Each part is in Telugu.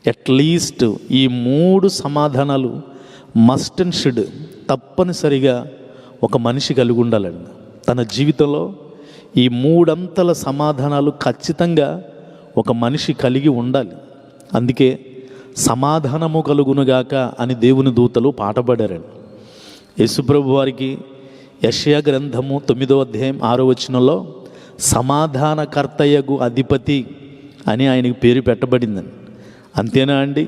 అట్లీస్ట్ ఈ 3 సమాధానాలు మస్ట్ అండ్ షుడ్ తప్పనిసరిగా ఒక మనిషి కలిగి ఉండాలండి. తన జీవితంలో ఈ 3 అంతల సమాధానాలు ఖచ్చితంగా ఒక మనిషి కలిగి ఉండాలి. అందుకే సమాధానము కలుగునుగాక అని దేవుని దూతలు పాట పాడారండి. యేసుప్రభు వారికి యెషయా గ్రంథము 9వ అధ్యాయం 6వ వచనంలో సమాధానకర్తయగు అధిపతి అని ఆయనకి పేరు పెట్టబడిందండి. అంతేనా అండి?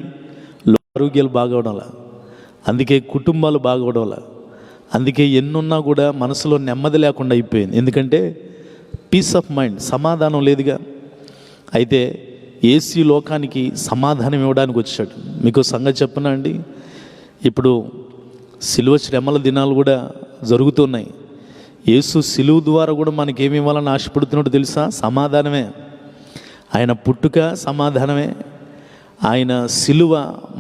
ఆరోగ్యాలు బాగవడంలా, అందుకే కుటుంబాలు బాగవడంలా, అందుకే ఎన్నున్నా కూడా మనసులో నెమ్మది లేకుండా అయిపోయింది. ఎందుకంటే పీస్ ఆఫ్ మైండ్, సమాధానం లేదుగా. అయితే యేసు లోకానికి సమాధానం ఇవ్వడానికి వచ్చాడు. మీకు సంగతి చెప్పనా అండి, ఇప్పుడు సిలువ శ్రమల దినాలు కూడా జరుగుతున్నాయి. యేసు సిలువ ద్వారా కూడా మనకేమి ఇవ్వాలని ఆశపడుతున్నాడు తెలుసా? సమాధానమే. ఆయన పుట్టుక సమాధానమే, ఆయన సిలువ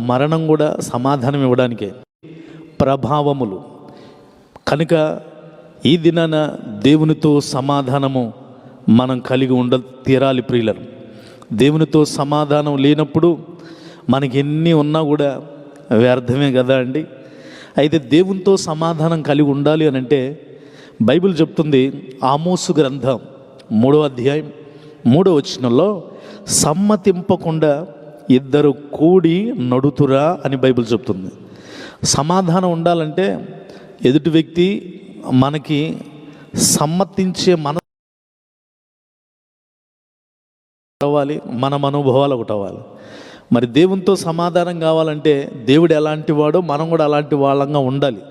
మరణం కూడా సమాధానం ఇవ్వడానికే. ప్రభావములు కనుక ఈ దినాన దేవునితో సమాధానము మనం కలిగి తీరాలి ప్రియులను. దేవునితో సమాధానం లేనప్పుడు మనకి ఎన్ని ఉన్నా కూడా వ్యర్థమే కదా అండి. అయితే దేవునితో సమాధానం కలిగి ఉండాలి అని అంటే బైబిల్ చెప్తుంది, ఆమోసు గ్రంథం 3వ అధ్యాయం 3వ వచనంలో సమ్మతింపకుండా ఇద్దరు కూడి నడుతురా అని బైబిల్ చెప్తుంది. సమాధానం ఉండాలంటే ఎదుటి వ్యక్తి మనకి సమ్మతించే అవ్వాలి, మన మనోభావాలు ఒకటి అవ్వాలి. మరి దేవునితో సమాధానం కావాలంటే దేవుడు ఎలాంటి వాడో మనం కూడా అలాంటి వాళ్ళంగా ఉండాలి.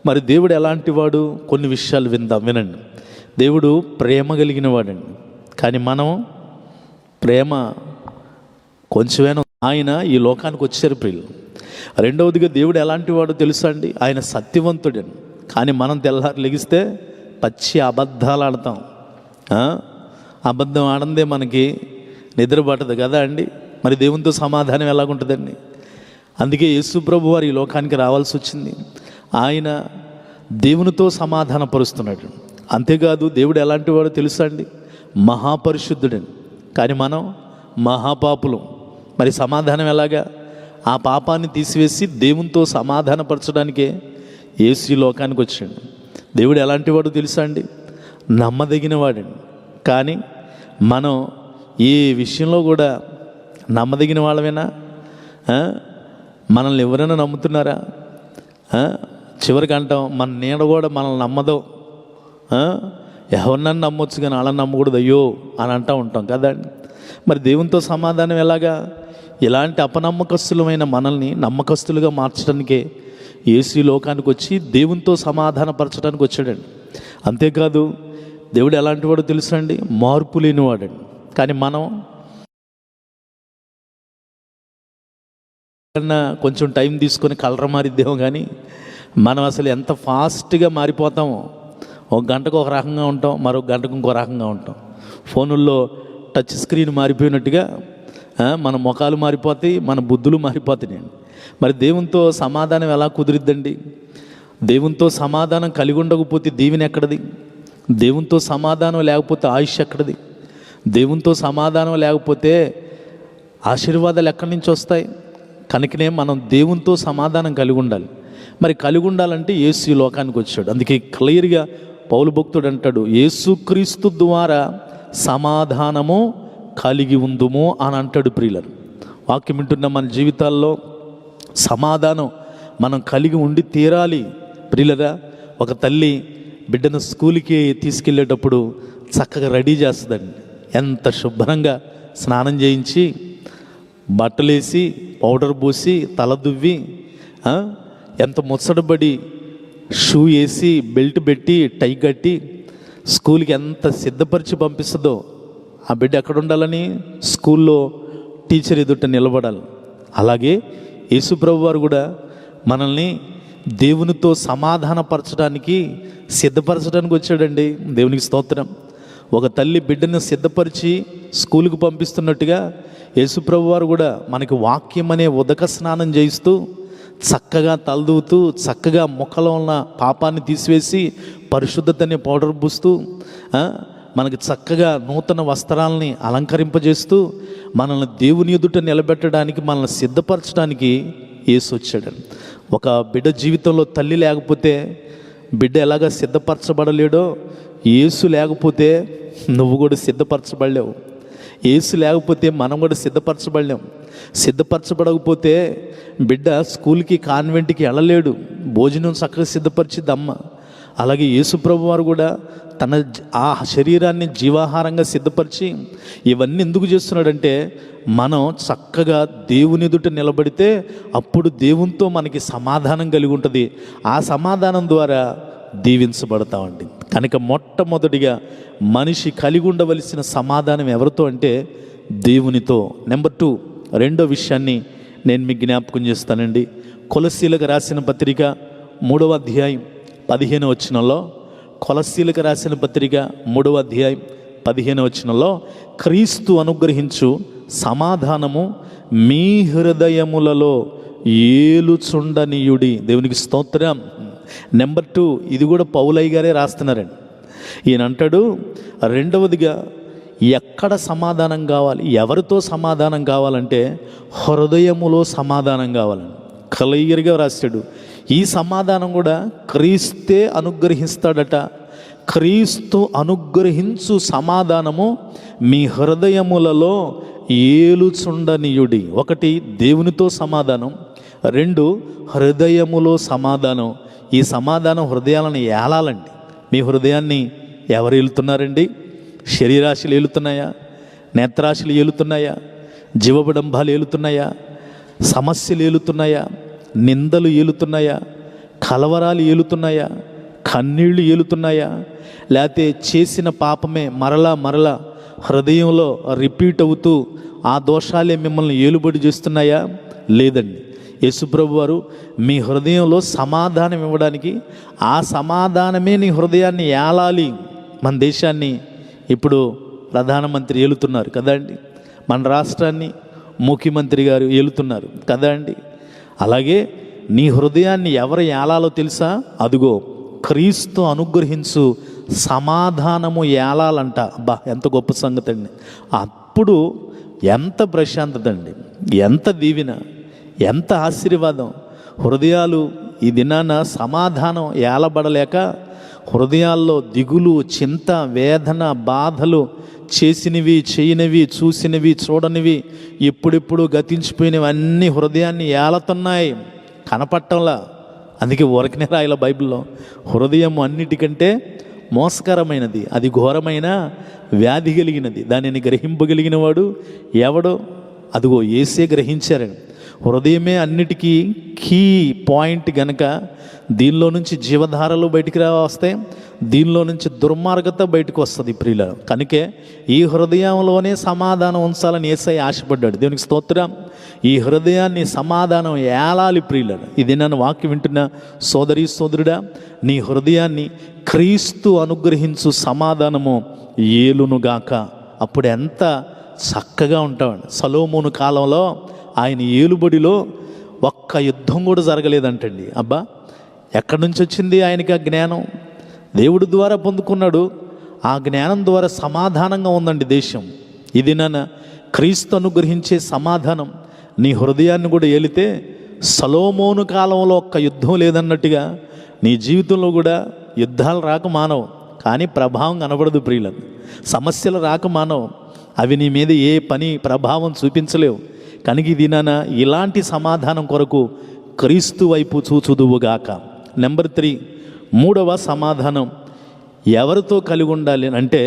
మరి దేవుడు ఎలాంటి వాడు? కొన్ని విషయాలు వినండి. దేవుడు ప్రేమ కలిగిన వాడండి, కానీ మనం ప్రేమ కొంచెమేనా. ఆయన ఈ లోకానికి వచ్చారు ప్రియులు. రెండవదిగా దేవుడు ఎలాంటి వాడో తెలుసా అండి? ఆయన సత్యవంతుడండి, కానీ మనం తెల్లారి లెగిస్తే పచ్చి అబద్ధాలు ఆడతాం. అబద్ధం ఆడందే మనకి నిద్ర పట్టదు కదా అండి. మరి దేవునితో సమాధానం ఎలాగుంటుందండి? అందుకే యేసు ప్రభు వారు ఈ లోకానికి రావాల్సి వచ్చింది. ఆయన దేవునితో సమాధానపరుస్తున్నాడు. అంతేకాదు దేవుడు ఎలాంటి వాడో తెలుసా అండి? మహాపరిశుద్ధుడని, కానీ మనం మహాపాపులం. మరి సమాధానం ఎలాగా? ఆ పాపాన్ని తీసివేసి దేవునితో సమాధానపరచడానికే యేసు ఈ లోకానికి వచ్చాడు. దేవుడు ఎలాంటి వాడు తెలుసా అండి? నమ్మదగిన వాడండి, కానీ మనం ఏ విషయంలో కూడా నమ్మదగిన వాళ్ళమేనా? మనల్ని ఎవరైనా నమ్ముతున్నారా? చివరికి అంటాం, మన నీడ కూడా మనల్ని నమ్మదు. ఎవరినన్నా నమ్మొచ్చు కానీ వాళ్ళని నమ్మకూడదు అయ్యో అని అంటూ ఉంటాం కదా. మరి దేవునితో సమాధానం ఎలాగా? ఇలాంటి అపనమ్మకస్తులమైన మనల్ని నమ్మకస్తులుగా మార్చడానికే యేసు లోకానికి వచ్చి దేవునితో సమాధానపరచడానికి వచ్చాడండి. అంతేకాదు దేవుడు ఎలాంటి వాడో తెలుసా అండి? మార్పు లేనివాడండి, కానీ మనం కొంచెం టైం తీసుకొని కలర్ మారిద్దామో, కానీ మనం అసలు ఎంత ఫాస్ట్గా మారిపోతామో. ఒక గంటకు ఒక రకంగా ఉంటాం, మరో గంటకు ఇంకో రకంగా ఉంటాం. ఫోనుల్లో టచ్ స్క్రీన్ మారిపోయినట్టుగా మన ముఖాలు మారిపోతాయి, మన బుద్ధులు మారిపోతాయి. మరి దేవునితో సమాధానం ఎలా కుదిరిద్దండి? దేవునితో సమాధానం కలిగి ఉండకపోతే దీవెన ఎక్కడిది? దేవునితో సమాధానం లేకపోతే ఆయుష్ ఎక్కడిది? దేవునితో సమాధానం లేకపోతే ఆశీర్వాదాలు ఎక్కడి నుంచి వస్తాయి? కనుకనే మనం దేవునితో సమాధానం కలిగి ఉండాలి. మరి కలిగి ఉండాలంటే యేసు ఈ లోకానికి వచ్చాడు. అందుకే క్లియర్గా పౌలు భక్తుడు అంటాడు, యేసుక్రీస్తు ద్వారా సమాధానము కలిగి ఉందుము అని అంటాడు. ప్రియులను వాక్యం వింటున్న మన జీవితాల్లో సమాధానం మనం కలిగి ఉండి తీరాలి. ప్రియులరా, ఒక తల్లి బిడ్డను స్కూల్కి తీసుకెళ్ళేటప్పుడు చక్కగా రెడీ చేస్తుందండి. ఎంత శుభ్రంగా స్నానం చేయించి, బట్టలేసి, పౌడర్ పూసి, తల దువ్వి, ఎంత ముచ్చటబడి షూ వేసి, బెల్ట్ పెట్టి, టై కట్టి స్కూల్కి ఎంత సిద్ధపరిచి పంపిస్తుందో. ఆ బిడ్డ ఎక్కడ ఉండాలని? స్కూల్లో టీచర్ ఎదుట నిలబడాలి. అలాగే యేసుప్రభు వారు కూడా మనల్ని దేవునితో సమాధానపరచడానికి సిద్ధపరచడానికి వచ్చాడండి. దేవునికి స్తోత్రం. ఒక తల్లి బిడ్డను సిద్ధపరిచి స్కూలుకు పంపిస్తున్నట్టుగా యేసుప్రభు వారు కూడా మనకి వాక్యం అనే ఉదక స్నానం చేయిస్తూ, చక్కగా తలదూతూ, చక్కగా ముఖంలో ఉన్న పాపాన్ని తీసివేసి, పరిశుద్ధతని పౌడర్ పూస్తూ, మనకి చక్కగా నూతన వస్త్రాలని అలంకరింపజేస్తూ మనల్ని దేవుని ఎదుట నిలబెట్టడానికి, మనల్ని సిద్ధపరచడానికి యేసు వచ్చాడు. ఒక బిడ్డ జీవితంలో తల్లి లేకపోతే బిడ్డ ఎలాగ సిద్ధపరచబడలేడో, యేసు లేకపోతే నువ్వు కూడా సిద్ధపరచబడలేవు. యేసు లేకపోతే మనం కూడా సిద్ధపరచబడలేం. సిద్ధపరచబడకపోతే బిడ్డ స్కూల్కి, కాన్వెంట్కి వెళ్ళలేడు. భోజనం చక్కగా సిద్ధపరిచిద్ది అమ్మ. అలాగే యేసు ప్రభు వారు కూడా తన ఆ శరీరాన్ని జీవాహారంగా సిద్ధపరిచి ఇవన్నీ ఎందుకు చేస్తున్నాడంటే, మనం చక్కగా దేవుని ఎదుట నిలబడితే అప్పుడు దేవునితో మనకి సమాధానం కలిగి ఉంటుంది. ఆ సమాధానం ద్వారా దీవించబడతామండి. కనుక మొట్టమొదటిగా మనిషి కలిగి ఉండవలసిన సమాధానం ఎవరితో అంటే దేవునితో. నెంబర్ 2, రెండో విషయాన్ని నేను మీకు జ్ఞాపకం చేస్తానండి. కొలస్సీలకు రాసిన పత్రిక 3వ అధ్యాయం 15వ వచనంలో, కొలస్సీలకు రాసిన పత్రిక 3వ అధ్యాయం 15వ వచనంలో, క్రీస్తు అనుగ్రహించు సమాధానము మీ హృదయములలో ఏలుచుండనీయుడి. దేవునికి స్తోత్రం. నెంబర్ 2, ఇది కూడా పౌలయ్య గారే రాస్తున్నారండి. ఈయన అంటాడు, రెండవదిగా ఎక్కడ సమాధానం కావాలి, ఎవరితో సమాధానం కావాలంటే హృదయములో సమాధానం కావాలని క్లియర్గా రాశాడు. ఈ సమాధానం కూడా క్రీస్తే అనుగ్రహిస్తాడట. క్రీస్తు అనుగ్రహించు సమాధానము మీ హృదయములలో ఏలుచుండనీయుడి. 1 దేవునితో సమాధానం, 2 హృదయములో సమాధానం. ఈ సమాధానం హృదయాలను ఏలాలండి. మీ హృదయాన్ని ఎవరు ఏలుతున్నారండి? శరీరాశలు ఏలుతున్నాయా? నేత్రాశలు ఏలుతున్నాయా? జీవబడంబాలు ఏలుతున్నాయా? సమస్యలు ఏలుతున్నాయా? నిందలు ఏలుతున్నాయా? కలవరాలు ఏలుతున్నాయా? కన్నీళ్లు ఏలుతున్నాయా? లేకపోతే చేసిన పాపమే మరలా హృదయంలో రిపీట్ అవుతూ ఆ దోషాలే మిమ్మల్ని ఏలుబడి చేస్తున్నాయా? లేదండి. యేసుప్రభు వారు మీ హృదయంలో సమాధానం ఇవ్వడానికి, ఆ సమాధానమే నీ హృదయాన్ని ఏలాలి. మన దేశాన్ని ఇప్పుడు ప్రధానమంత్రి ఏలుతున్నారు కదా అండి. మన రాష్ట్రాన్ని ముఖ్యమంత్రి గారు ఏలుతున్నారు కదా అండి. అలాగే నీ హృదయాన్ని ఎవరు ఏలాలో తెలుసా? అదిగో క్రీస్తు అనుగ్రహించు సమాధానము ఏలాలంట. అబ్బా, ఎంత గొప్ప సంగతి అండి. అప్పుడు ఎంత ప్రశాంతత అండి, ఎంత దీవెన, ఎంత ఆశీర్వాదం. హృదయాలు ఈ దినాన సమాధానం ఏలబడలేక హృదయాల్లో దిగులు, చింత, వేదన, బాధలు, చేసినవి, చేయనివి, చూసినవి, చూడనివి, ఎప్పుడెప్పుడు గతించిపోయినవి అన్నీ హృదయాన్ని ఏలతున్నాయి, కనపట్టంలా. అందుకే ఊరకనే రాయల బైబిల్లో, హృదయం అన్నిటికంటే మోసకరమైనది, అది ఘోరమైన వ్యాధి కలిగినది, దానిని గ్రహింపగలిగిన వాడు ఎవడో? అదిగో యేసే గ్రహించారని. హృదయమే అన్నిటికీ కీ పాయింట్ గనక దీనిలో నుంచి జీవధారలు బయటికి వస్తాయి, దీనిలో నుంచి దుర్మార్గత బయటకు వస్తుంది ప్రియుల. కనుకే ఈ హృదయంలోనే సమాధానం ఉంచాలని యేసయ్య ఆశపడ్డాడు. దేవునికి స్తోత్రం. ఈ హృదయాన్ని సమాధానం ఏలాలి ప్రియుల. ఇది నన్ను వాక్యం వింటున్న సోదరి సోదరుడా, నీ హృదయాన్ని క్రీస్తు అనుగ్రహించు సమాధానము ఏలునుగాక. అప్పుడు ఎంత చక్కగా ఉంటామండి. సొలొమోను కాలంలో ఆయన ఏలుబడిలో ఒక్క యుద్ధం కూడా జరగలేదంటండి. అబ్బా, ఎక్కడి నుంచి వచ్చింది ఆయనకి ఆ జ్ఞానం? దేవుడి ద్వారా పొందుకున్నాడు. ఆ జ్ఞానం ద్వారా సమాధానంగా ఉందండి దేశం. ఇది నన్ను క్రీస్తు అనుగ్రహించే సమాధానం నీ హృదయాన్ని కూడా ఏలితే, సొలొమోను కాలంలో ఒక్క యుద్ధం లేదన్నట్టుగా నీ జీవితంలో కూడా యుద్ధాలు రాక మానవు, కానీ ప్రభావం కనబడదు ప్రియులను. సమస్యలు రాక మానవు, అవి నీ మీద ఏ పని ప్రభావం చూపించలేవు. కనుక ఇది నాన్న ఇలాంటి సమాధానం కొరకు క్రీస్తు వైపు చూచుదువుగాక. నెంబర్ 3, 3వ సమాధానం ఎవరితో కలిగి ఉండాలి అంటే,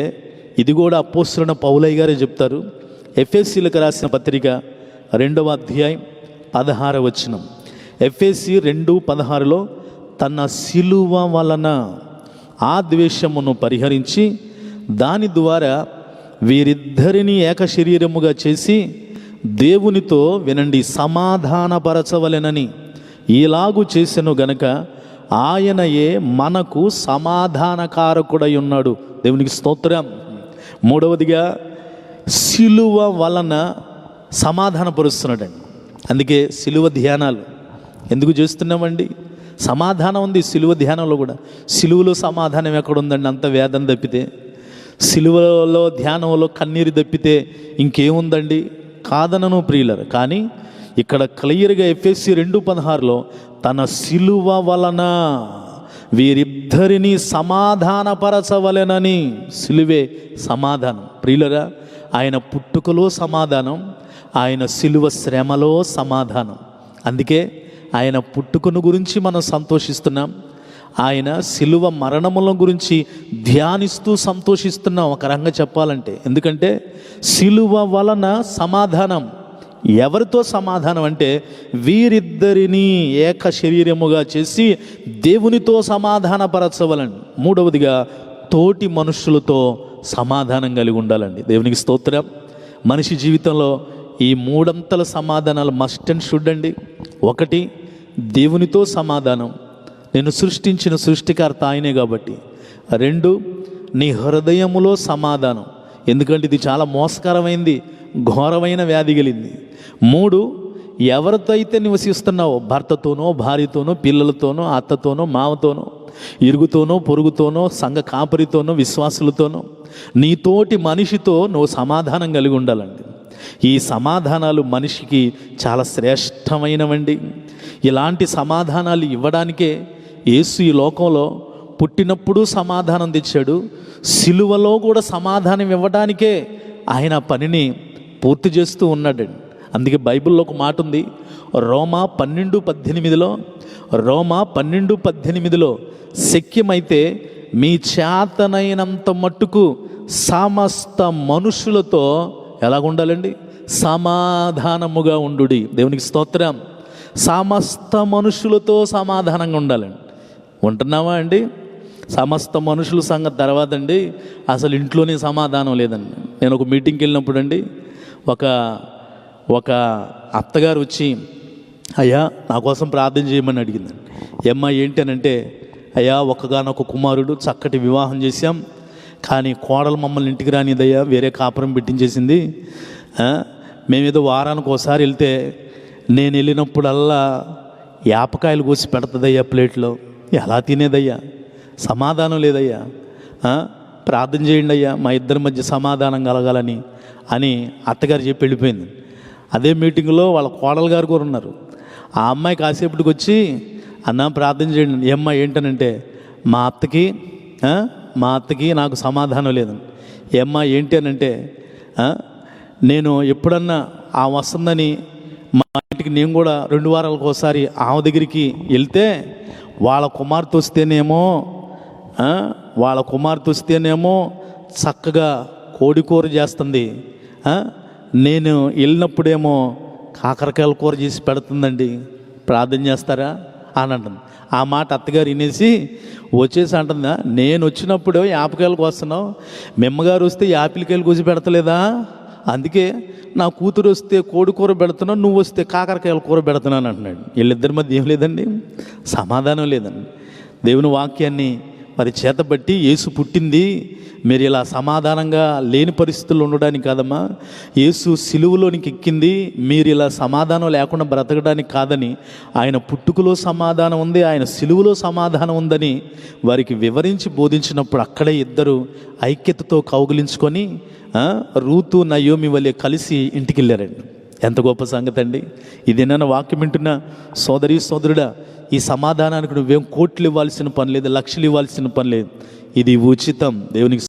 ఇది కూడా అపోస్తలుడైన పౌలయ్య గారే చెప్తారు. ఎఫెసీలకు రాసిన పత్రిక 2వ అధ్యాయం 16వ వచనం. ఎఫెసీ 2:16లో, తన సిలువ వలన ఆ ద్వేషమును పరిహరించి దాని ద్వారా వీరిద్దరిని ఏక శరీరముగా చేసి దేవునితో వినండి సమాధానపరచవలెనని ఇలాగు చేసెను గనక ఆయనయే మనకు సమాధానకారకుడై ఉన్నాడు. దేవునికి స్తోత్రం. 3వదిగా సిలువ వలన సమాధానపరుస్తున్నాడండి. అందుకే సిలువ ధ్యానాలు ఎందుకు చేస్తున్నామండి? సమాధానం ఉంది సిలువ ధ్యానంలో కూడా. సిలువలో సమాధానం ఎక్కడుందండి? అంత వేదన తప్పితే. సిలువలో ధ్యానంలో కన్నీరు తప్పితే ఇంకేముందండి? కాదనను ప్రియులరు. కానీ ఇక్కడ క్లియర్గా ఎఫెసీ 2:16లో తన సిలువ వలన వీరిద్దరిని సమాధానపరచవలెనని. సిలువే సమాధానం ప్రియులరా. ఆయన పుట్టుకలో సమాధానం, ఆయన సిలువ శ్రమలో సమాధానం. అందుకే ఆయన పుట్టుకను గురించి మనం సంతోషిస్తున్నాం, ఆయన సిలువ మరణముల గురించి ధ్యానిస్తూ సంతోషిస్తున్నాం ఒక రకంగా చెప్పాలంటే. ఎందుకంటే సిలువ వలన సమాధానం. ఎవరితో సమాధానం అంటే వీరిద్దరిని ఏక శరీరముగా చేసి దేవునితో సమాధానపరచవలండి. మూడవదిగా తోటి మనుషులతో సమాధానం కలిగి ఉండాలండి. దేవునికి స్తోత్రం. మనిషి జీవితంలో ఈ మూడంతల సమాధానాలు మస్ట్ అండ్ షుడ్ అండి. ఒకటి, దేవునితో సమాధానం, నేను సృష్టించిన సృష్టికర్త ఆయనే కాబట్టి. రెండు, నీ హృదయములో సమాధానం, ఎందుకంటే ఇది చాలా మోసకరమైంది, ఘోరమైన వ్యాధి కలిగింది. మూడు, ఎవరితో అయితే నివసిస్తున్నావో, భర్తతోనో భార్యతోనో పిల్లలతోనో అత్తతోనో మావతోనో ఇరుగుతోనో పొరుగుతోనో సంఘ కాపరితోనో విశ్వాసులతోనో నీతోటి మనిషితో నువ్వు సమాధానం కలిగి ఉండాలండి. ఈ సమాధానాలు మనిషికి చాలా శ్రేష్టమైనవండి. ఇలాంటి సమాధానాలు ఇవ్వడానికే యేసు ఈ లోకంలో పుట్టినప్పుడు సమాధానం తెచ్చాడు, సిలువలో కూడా సమాధానం ఇవ్వడానికే ఆయన పనిని పూర్తి చేస్తూ ఉన్నాడండి. అందుకే బైబిల్లో ఒక మాట ఉంది, రోమా 12:18లో శక్యమైతే మీ చేతనైనంత మట్టుకు సమస్త మనుషులతో ఎలాగుండాలండి? సమాధానముగా ఉండుడి. దేవునికి స్తోత్రం. సమస్త మనుషులతో సమాధానంగా ఉండాలండి. ఉంటున్నావా అండి? సమస్త మనుషుల సంగతి తర్వాత అండి, అసలు ఇంట్లోనే సమాధానం లేదండి. నేను ఒక మీటింగ్కి వెళ్ళినప్పుడు అండి, ఒక అత్తగారు వచ్చి, అయ్యా నా కోసం ప్రార్థన చేయమని అడిగిందండి. ఏమ్మా ఏంటి అని అంటే, అయ్యా ఒక్కగానొక కుమారుడు, చక్కటి వివాహం చేశాం, కానీ కోడలు మమ్మల్ని ఇంటికి రానిదయ్యా, వేరే కాపురం పెట్టించేసింది. మేమేదో వారానికి ఒకసారి వెళ్తే నేను వెళ్ళినప్పుడల్లా యాపకాయలు కోసి పెడుతుందయ్యా ప్లేట్లో, ఎలా తినేదయ్యా, సమాధానం లేదయ్యా, ప్రార్థన చేయండి అయ్యా మా ఇద్దరి మధ్య సమాధానం కలగాలని అని అత్తగారు చెప్పి వెళ్ళిపోయింది. అదే మీటింగ్లో వాళ్ళ కోడలు గారు కూడా ఉన్నారు. ఆ అమ్మాయి కాసేపటికి వచ్చి, అన్న ప్రార్థన చేయండి. ఏమ్మా ఏంటనంటే, మా అత్తకి నాకు సమాధానం లేదండి. ఏమ్మా ఏంటి అని అంటే, నేను ఎప్పుడన్నా ఆ వస్తుందని మా ఇంటికి నేను కూడా 2 వారాలకు ఒకసారి ఆమె దగ్గరికి వెళ్తే వాళ్ళ కుమార్తె వస్తేనేమో చక్కగా కోడి కూర చేస్తుంది, నేను వెళ్ళినప్పుడేమో కాకరకాయల కూర చేసి పెడుతుందండి, ప్రార్థన చేస్తారా అని అంటుంది. ఆ మాట అత్తగారు వినేసి వచ్చేసి అంటుందా, నేను వచ్చినప్పుడు యాపకాయలకు వస్తున్నావు, మిమ్మగారు వస్తే యాపిల్కాయలు కోసి పెడతలేదా, అందుకే నా కూతురు వస్తే కోడి కూర పెడుతున్నావు, నువ్వు వస్తే కాకరకాయల కూర పెడుతున్నాను అంటున్నాడు. వీళ్ళిద్దరి మధ్య ఏం లేదండి? సమాధానం లేదండి. దేవుని వాక్యాన్ని మరి చేతబట్టి యేసు పుట్టింది మీరు ఇలా సమాధానంగా లేని పరిస్థితుల్లో ఉండడానికి కాదమ్మా, యేసు సిలువలోనికి ఎక్కింది మీరు ఇలా సమాధానం లేకుండా బ్రతకడానికి కాదని, ఆయన పుట్టుకలో సమాధానం ఉంది, ఆయన సిలువలో సమాధానం ఉందని వారికి వివరించి బోధించినప్పుడు అక్కడే ఇద్దరు ఐక్యతతో కౌగిలించుకొని రూతు నయోమి వలె కలిసి ఇంటికి వెళ్ళారండి. ఎంత గొప్ప సంగతి అండి ఇది. నన్ను వాక్యం వింటున్న సోదరి సోదరుడా, ఈ సమాధానానికి నువ్వేం కోట్లు ఇవ్వాల్సిన పని లేదు, లక్షలు ఇవ్వాల్సిన పని లేదు, ఇది ఉచితం. దేవునికి